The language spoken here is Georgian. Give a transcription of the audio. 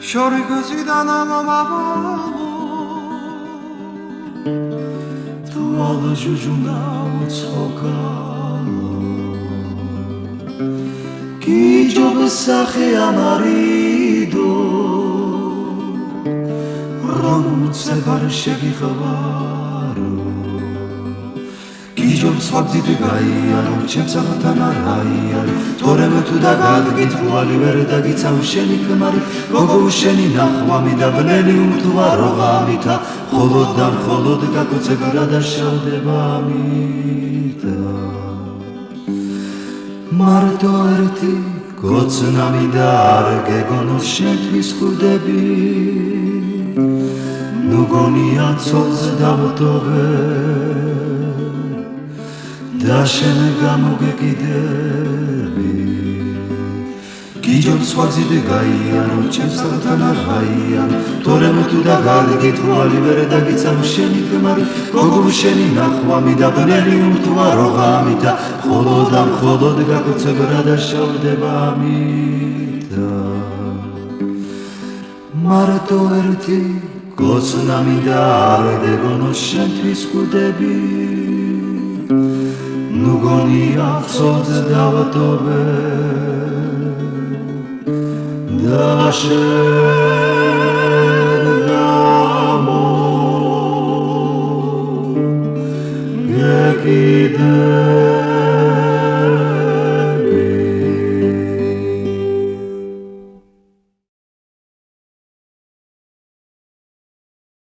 შორიგოსიდან ამომავალო თუ ალაჟუჟუნდა უცხოკალო გიჯობსახე ამარიდო რომუცე ბარშეგიხავარო გიჯობ სხვაგდიდ გაიარო ჩემსაღთან არაიარო თორემ თუ დაგადგით ვალი ვერ დაგიცავ შენი ქმარი გოგო შენი ნახვამი და ბნელი უთვა როღამითა ხოლოდ და ხოლოდ გაგოცებ რა დაშავდება ამითა მარტო ერთი გოცნამი და არ გეგონოს შენთვის ხვდები ნუ გონია ცოლს დავტოვე და შენ გამოგეკიდები გიჯობ სხვაგზით გაიარო ჩემსაღთან არაიარო თორემ თუ დაგადგით ვალი ვერ დაგიცავ შენი ქმარი გოგო შენი ნახვამი და ბნელი უთვა როღამითა ხოლოდ და მხოლოდ გაგოცებ რა დაშავდება ამითა მარტო ერთი გოცნამი და არ გეგონოს შენთვის ხვდები ნუ გონია ცოლს დავტოვე და შენ